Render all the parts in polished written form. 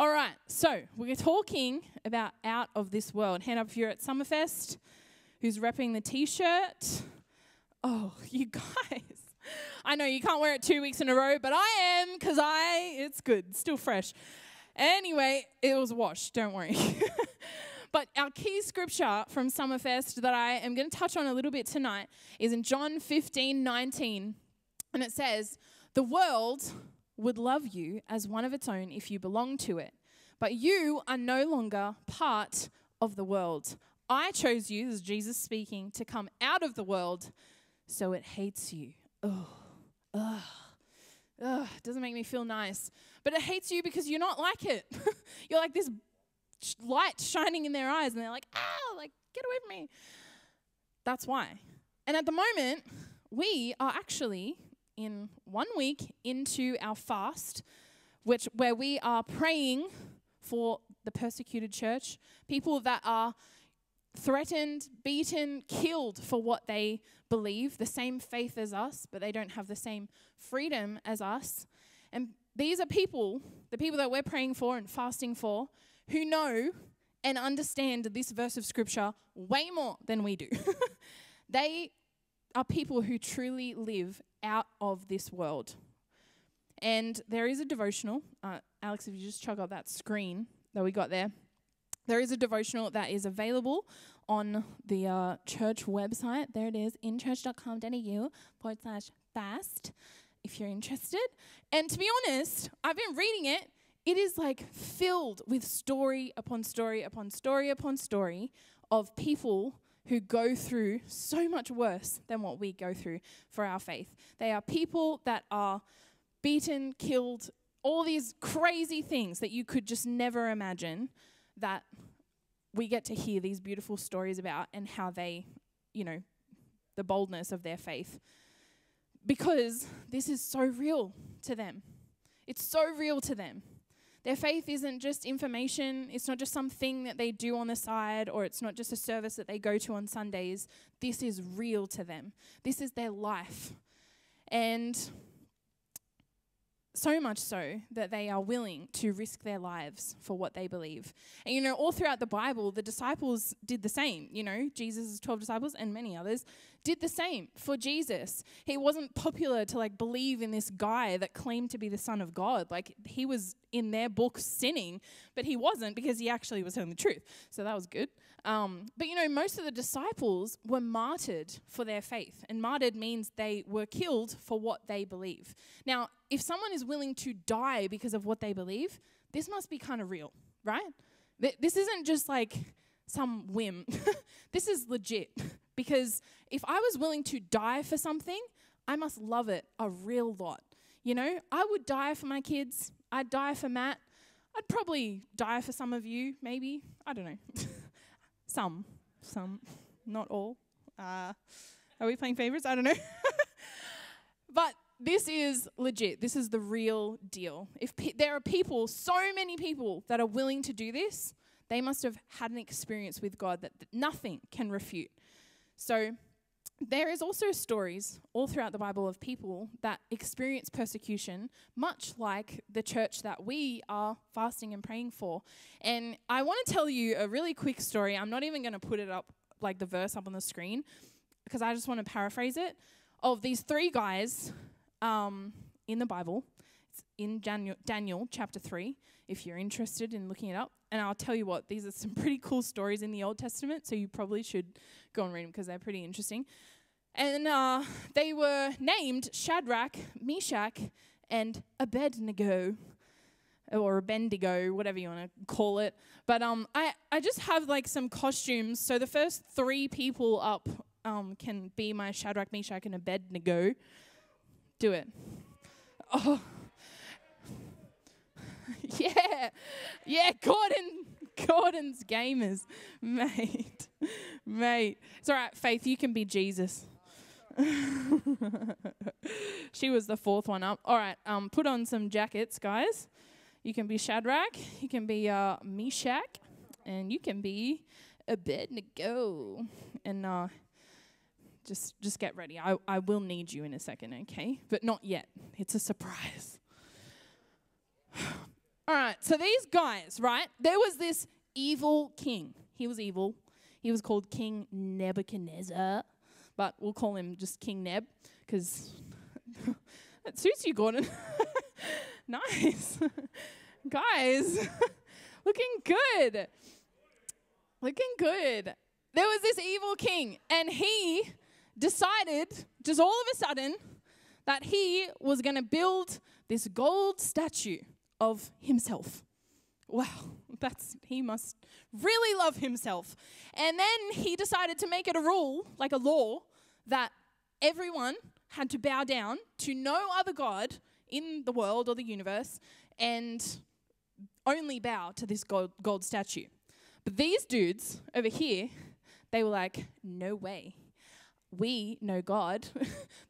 All right, so we're talking about out of this world. Hand up if you're at Summerfest. Who's repping the T-shirt? Oh, you guys. I know you can't wear it 2 weeks in a row, but I am because it's good, it's still fresh. Anyway, it was washed, don't worry. But our key scripture from Summerfest that I am going to touch on a little bit tonight is in John 15:19. And it says, "The world would love you as one of its own if you belong to it. But you are no longer part of the world. I chose you," this is Jesus speaking, "to come out of the world, so it hates you." It doesn't make me feel nice. But it hates you because you're not like it. You're like this light shining in their eyes, and they're like, get away from me. That's why. And at the moment, we are actually in 1 week into our fast, where we are praying for the persecuted church, people that are threatened, beaten, killed for what they believe, the same faith as us, but they don't have the same freedom as us. And these are people, the people that we're praying for and fasting for, who know and understand this verse of scripture way more than we do. They are people who truly live out of this world. And there is a devotional. Alex, if you just chug up that screen that we got there. There is a devotional that is available on the church website. There it is, inchurch.com.au/fast, if you're interested. And to be honest, I've been reading it. It is like filled with story upon story upon story upon story of people who go through so much worse than what we go through for our faith. They are people that are beaten, killed, all these crazy things that you could just never imagine, that we get to hear these beautiful stories about, and how they, the boldness of their faith. Because this is so real to them. It's so real to them. Their faith isn't just information. It's not just something that they do on the side, or it's not just a service that they go to on Sundays. This is real to them. This is their life. And so much so that they are willing to risk their lives for what they believe. And all throughout the Bible, the disciples did the same. Jesus' 12 disciples and many others did the same for Jesus. He wasn't popular to believe in this guy that claimed to be the Son of God. He was in their books sinning, but he wasn't, because he actually was telling the truth. So that was good. But most of the disciples were martyred for their faith. And martyred means they were killed for what they believe. Now, if someone is willing to die because of what they believe, this must be kind of real, right? This isn't just some whim. This is legit. Because if I was willing to die for something, I must love it a real lot. I would die for my kids. I'd die for Matt. I'd probably die for some of you, maybe. I don't know. Some, not all. Are we playing favorites? I don't know. But this is legit. This is the real deal. If there are people, so many people that are willing to do this, they must have had an experience with God that nothing can refute. So there is also stories all throughout the Bible of people that experience persecution, much like the church that we are fasting and praying for. And I want to tell you a really quick story. I'm not even going to put it up, the verse up on the screen, because I just want to paraphrase it, of these 3 guys in the Bible. It's in Daniel chapter 3, if you're interested in looking it up. And I'll tell you what, these are some pretty cool stories in the Old Testament, so you probably should go and read them because they're pretty interesting. And they were named Shadrach, Meshach, and Abednego, or Abednego, whatever you want to call it. But I just have some costumes. So the first 3 people up can be my Shadrach, Meshach, and Abednego. Do it. Oh. Yeah, Gordon's gamers. Mate. It's all right, Faith, you can be Jesus. She was the 4th one up. All right, put on some jackets, guys. You can be Shadrach, you can be Meshach, and you can be Abednego. And just get ready. I will need you in a second, okay? But not yet. It's a surprise. All right, so these guys, right? There was this evil king. He was evil. He was called King Nebuchadnezzar, but we'll call him just King Neb because it suits you, Gordon. Nice. Guys, looking good. Looking good. There was this evil king, and he decided, just all of a sudden, that he was going to build this gold statue of himself. Wow, he must really love himself. And then he decided to make it a rule, like a law, that everyone had to bow down to no other god in the world or the universe and only bow to this gold statue. But these dudes over here, they were like, no way. We know God,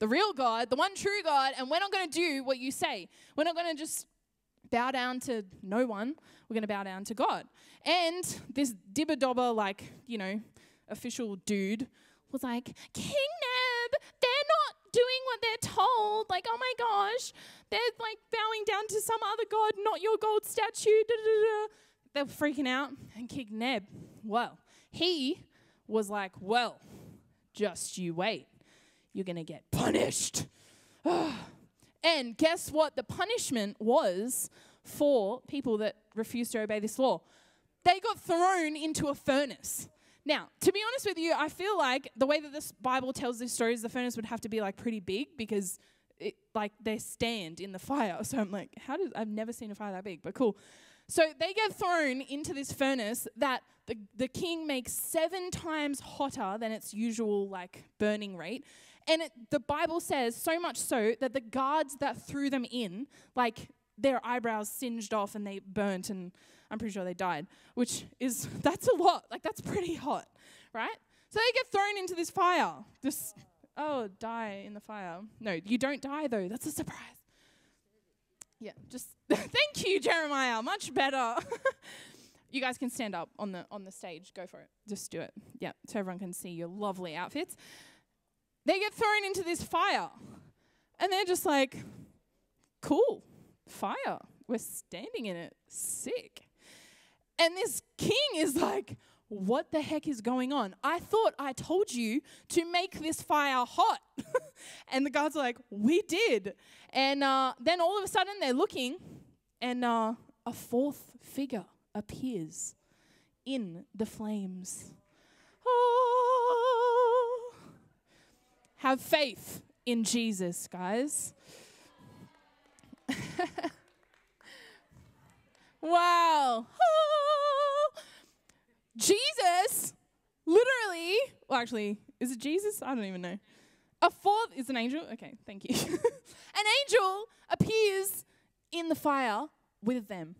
the real God, the one true God, and we're not going to do what you say. We're not going to just bow down to no one. We're going to bow down to God. And this dibber-dobber, official dude was like, King Neb, they're not doing what they're told. Like, oh my gosh, they're like bowing down to some other God, not your gold statue. Da, da, da. They were freaking out. And King Neb, well, he was like, well, just you wait. You're going to get punished. And guess what the punishment was for people that refused to obey this law? They got thrown into a furnace. Now, to be honest with you, I feel like the way that this Bible tells these stories, the furnace would have to be like pretty big because they stand in the fire. So I'm like, I've never seen a fire that big, but cool. So they get thrown into this furnace that the king makes 7 times hotter than its usual burning rate. And the Bible says so much so that the guards that threw them in, their eyebrows singed off and they burnt, and I'm pretty sure they died, that's a lot. That's pretty hot, right? So they get thrown into this fire. Die in the fire. No, you don't die though. That's a surprise. Yeah, just thank you, Jeremiah. Much better. You guys can stand up on the stage. Go for it. Just do it. Yeah, so everyone can see your lovely outfits. They get thrown into this fire, and they're just like, cool, fire. We're standing in it. Sick. And this king is like, what the heck is going on? I thought I told you to make this fire hot. And the guards are like, we did. And then all of a sudden they're looking, and a 4th figure appears in the flames. Oh. Have faith in Jesus, guys. Wow. Oh. Jesus, literally, actually, is it Jesus? I don't even know. A 4th is an angel. Okay, thank you. An angel appears in the fire with them.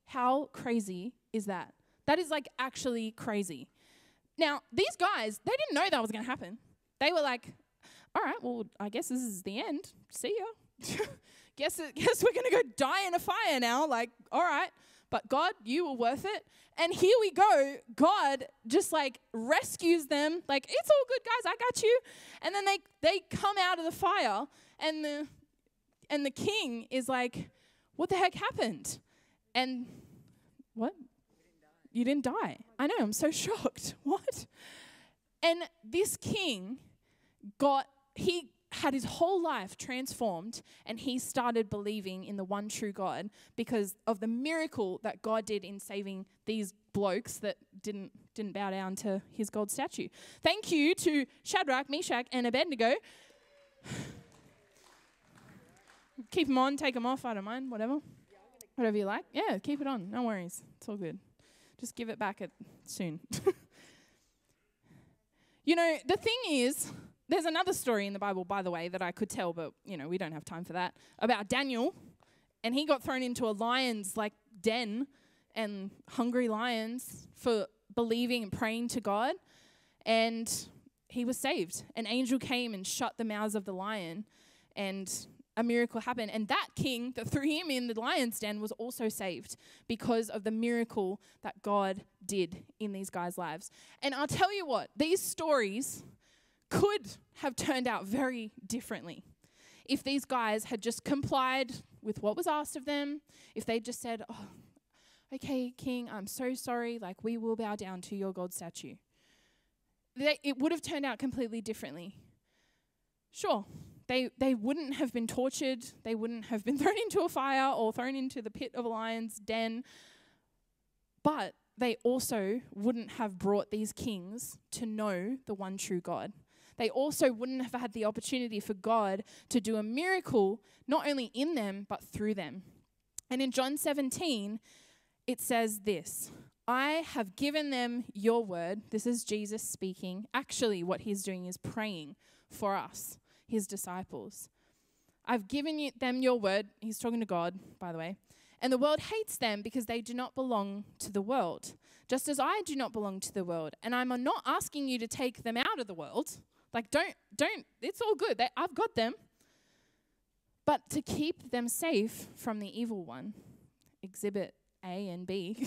How crazy is that? That is actually crazy. Now, these guys, they didn't know that was going to happen. They were like, all right, well, I guess this is the end. See ya. Guess we're going to go die in a fire now. All right. But God, you were worth it. And here we go. God just rescues them. It's all good, guys. I got you. And then they come out of the fire, and the king is like, what the heck happened? And what? You didn't die. I know. I'm so shocked. What? And this king he had his whole life transformed, and he started believing in the one true God because of the miracle that God did in saving these blokes that didn't bow down to his gold statue. Thank you to Shadrach, Meshach, and Abednego. Keep them on, take them off, I don't mind, whatever you like. Yeah, keep it on, no worries, it's all good. Just give it back soon. The thing is, there's another story in the Bible, by the way, that I could tell, but, we don't have time for that, about Daniel. And he got thrown into a lion's, den, and hungry lions for believing and praying to God. And he was saved. An angel came and shut the mouths of the lion, and a miracle happened. And that king that threw him in the lion's den was also saved because of the miracle that God did in these guys' lives. And I'll tell you what, these stories could have turned out very differently. if these guys had just complied with what was asked of them, if they just said, oh, okay, King, I'm so sorry, like we will bow down to your God statue, it would have turned out completely differently. Sure, they wouldn't have been tortured, they wouldn't have been thrown into a fire or thrown into the pit of a lion's den, but they also wouldn't have brought these kings to know the one true God. They also wouldn't have had the opportunity for God to do a miracle, not only in them, but through them. And in John 17, it says this, I have given them your word. This is Jesus speaking. Actually, what he's doing is praying for us, his disciples. I've given them your word. He's talking to God, by the way. And the world hates them because they do not belong to the world, just as I do not belong to the world. And I'm not asking you to take them out of the world. Like, don't, it's all good. I've got them. But to keep them safe from the evil one, exhibit A and B,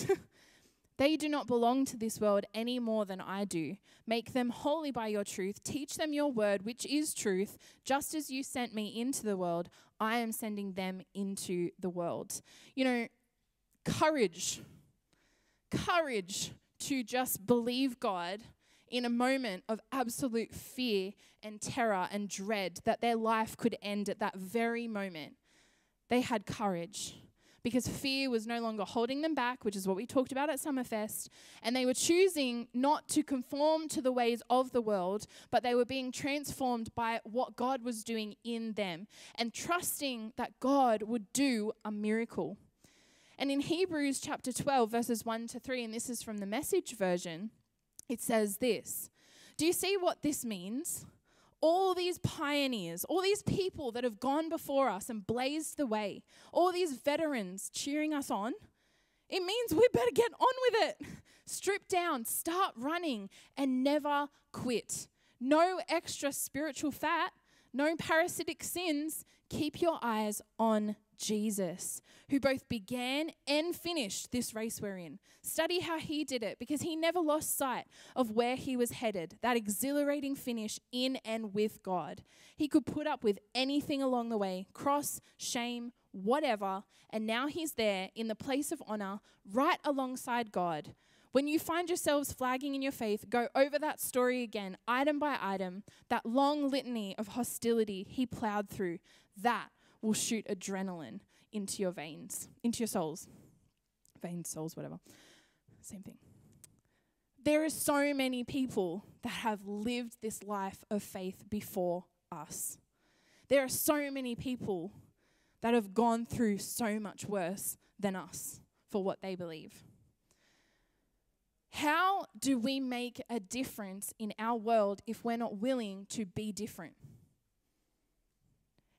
they do not belong to this world any more than I do. Make them holy by your truth. Teach them your word, which is truth. Just as you sent me into the world, I am sending them into the world. You know, courage to just believe God in a moment of absolute fear and terror and dread that their life could end at that very moment. They had courage because fear was no longer holding them back, which is what we talked about at Summerfest, and they were choosing not to conform to the ways of the world, but they were being transformed by what God was doing in them and trusting that God would do a miracle. And in Hebrews chapter 12, verses 1 to 3, and this is from the Message version, it says this, do you see what this means? All these pioneers, all these people that have gone before us and blazed the way, all these veterans cheering us on, it means we better get on with it. Strip down, start running, and never quit. No extra spiritual fat, no parasitic sins. Keep your eyes on Jesus, who both began and finished this race we're in. Study how he did it, because he never lost sight of where he was headed, that exhilarating finish in and with God. He could put up with anything along the way, cross, shame, whatever, and now he's there in the place of honor, right alongside God. When you find yourselves flagging in your faith, go over that story again, item by item, that long litany of hostility he plowed through. That will shoot adrenaline into your veins, into your souls. Veins, souls, whatever. Same thing. There are so many people that have lived this life of faith before us. There are so many people that have gone through so much worse than us for what they believe. How do we make a difference in our world if we're not willing to be different?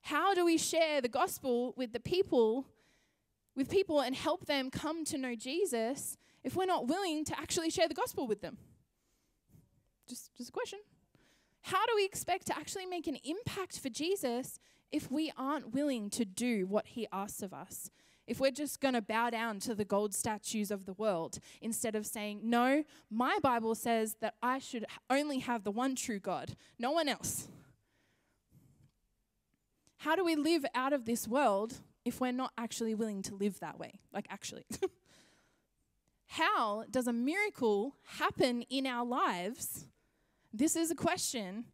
How do we share the gospel with people and help them come to know Jesus if we're not willing to actually share the gospel with them? Just a question. How do we expect to actually make an impact for Jesus if we aren't willing to do what he asks of us? If we're just going to bow down to the gold statues of the world instead of saying, no, my Bible says that I should only have the one true God, no one else. How do we live out of this world if we're not actually willing to live that way? Like, actually. How does a miracle happen in our lives? This is a question.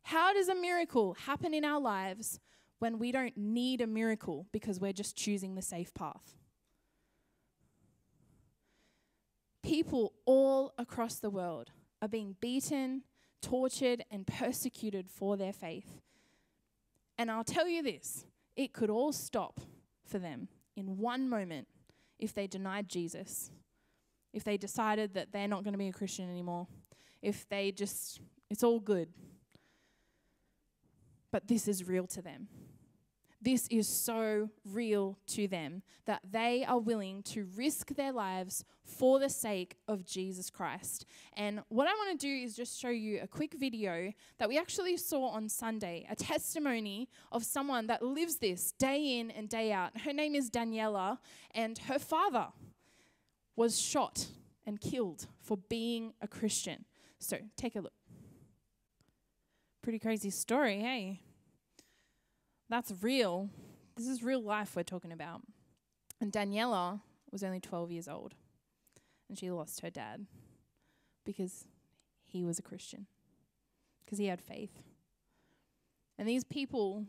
How does a miracle happen in our lives when we don't need a miracle because we're just choosing the safe path? People all across the world are being beaten, tortured, and persecuted for their faith. And I'll tell you this, it could all stop for them in one moment if they denied Jesus, if they decided that they're not going to be a Christian anymore, if they just, it's all good. But this is real to them. This is so real to them that they are willing to risk their lives for the sake of Jesus Christ. And what I want to do is just show you a quick video that we actually saw on Sunday, a testimony of someone that lives this day in and day out. Her name is Daniela, and her father was shot and killed for being a Christian. So take a look. Pretty crazy story, hey? that's real. This is real life we're talking about. And Daniela was only 12 years old, and she lost her dad because he was a Christian, because he had faith. And these people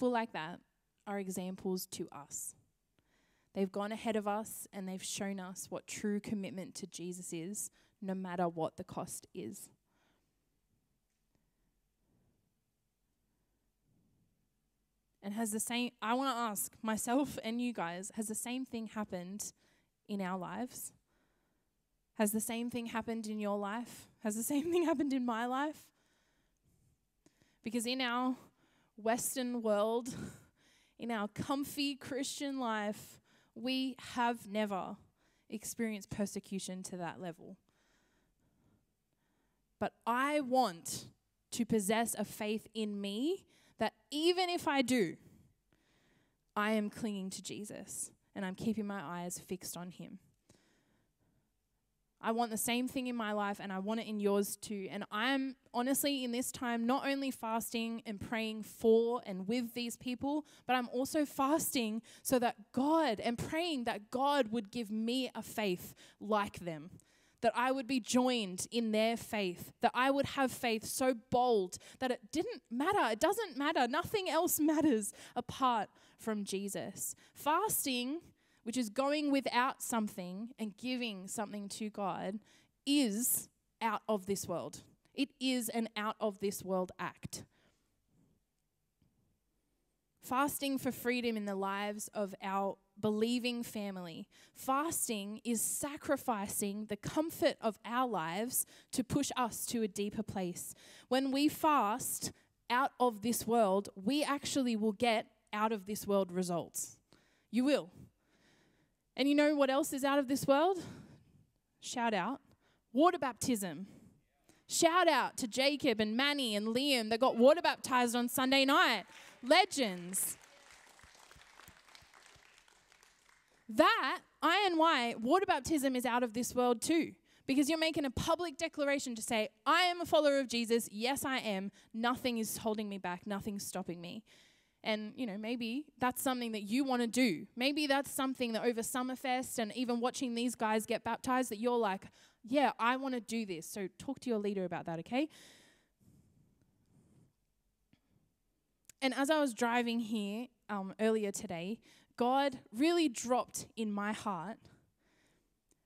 like that, are examples to us. They've gone ahead of us and they've shown us what true commitment to Jesus is, no matter what the cost is. And I want to ask myself and you guys, has the same thing happened in our lives? Has the same thing happened in your life? Has the same thing happened in my life? Because in our Western world, in our comfy Christian life, we have never experienced persecution to that level. But I want to possess a faith in me that even if I do, I am clinging to Jesus and I'm keeping my eyes fixed on him. I want the same thing in my life, and I want it in yours too. And I'm honestly in this time not only fasting and praying for and with these people, but I'm also fasting so that God, and praying that God would give me a faith like them, that I would be joined in their faith, that I would have faith so bold that it didn't matter, it doesn't matter, nothing else matters apart from Jesus. Fasting, which is going without something and giving something to God, is out of this world. It is an out of this world act. Fasting for freedom in the lives of our believing family. Fasting is sacrificing the comfort of our lives to push us to a deeper place. When we fast out of this world, we actually will get out of this world results. You will. And you know what else is out of this world? Shout out. Water baptism. Shout out to Jacob and Manny and Liam that got water baptized on Sunday night. Legends. That, INY, water baptism is out of this world too. Because you're making a public declaration to say, I am a follower of Jesus. Yes, I am. Nothing is holding me back. Nothing's stopping me. And, maybe that's something that you want to do. Maybe that's something that over Summerfest and even watching these guys get baptized that you're like, yeah, I want to do this. So talk to your leader about that, okay? And as I was driving here earlier today, God really dropped in my heart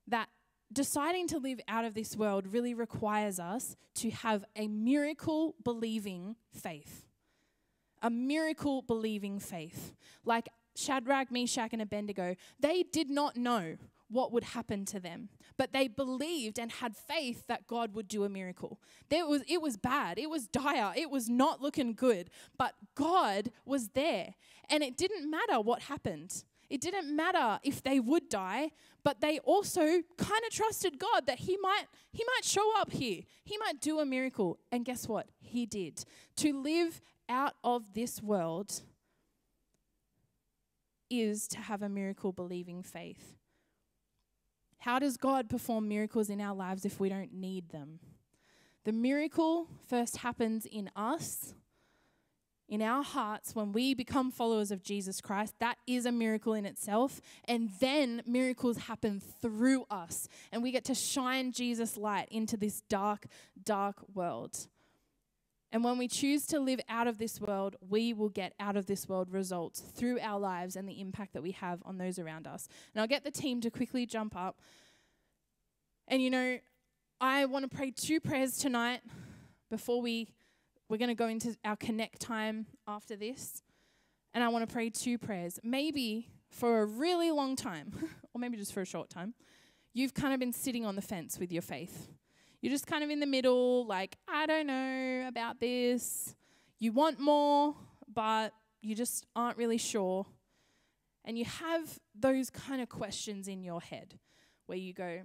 that deciding to live out of this world really requires us to have a miracle-believing faith. A miracle-believing faith. Like Shadrach, Meshach, and Abednego, they did not know what would happen to them, but they believed and had faith that God would do a miracle. It was bad. It was dire. It was not looking good, but God was there, and it didn't matter what happened. It didn't matter if they would die, but they also kind of trusted God that he might show up here. He might do a miracle, and guess what? He did. To live out of this world is to have a miracle-believing faith. How does God perform miracles in our lives if we don't need them? The miracle first happens in us, in our hearts, when we become followers of Jesus Christ. That is a miracle in itself. And then miracles happen through us, and we get to shine Jesus' light into this dark, dark world. And when we choose to live out of this world, we will get out of this world results through our lives and the impact that we have on those around us. And I'll get the team to quickly jump up. And I want to pray 2 prayers tonight before we're going to go into our connect time after this. And I want to pray 2 prayers. Maybe for a really long time, or maybe just for a short time, you've kind of been sitting on the fence with your faith. You're just kind of in the middle, like, I don't know about this. You want more, but you just aren't really sure. And you have those kind of questions in your head where you go,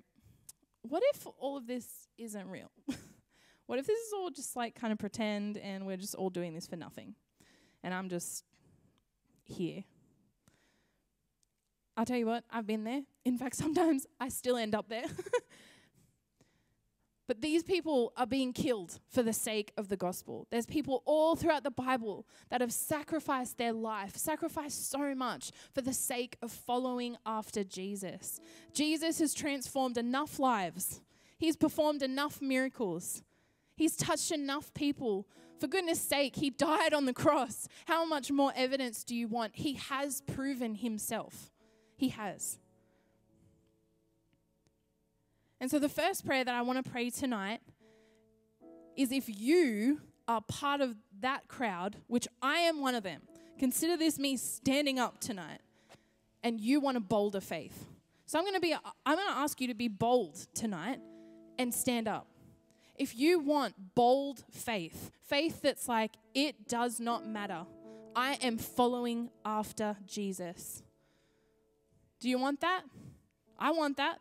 what if all of this isn't real? What if this is all just like kind of pretend and we're just all doing this for nothing? And I'm just here. I'll tell you what, I've been there. In fact, sometimes I still end up there. But these people are being killed for the sake of the gospel. There's people all throughout the Bible that have sacrificed their life, sacrificed so much for the sake of following after Jesus. Jesus has transformed enough lives. He's performed enough miracles. He's touched enough people. For goodness sake, he died on the cross. How much more evidence do you want? He has proven himself. He has. And so the first prayer that I want to pray tonight is if you are part of that crowd, which I am one of them, consider this me standing up tonight, and you want a bolder faith. So I'm going to ask you to be bold tonight and stand up. If you want bold faith, faith that's like, it does not matter. I am following after Jesus. Do you want that? I want that.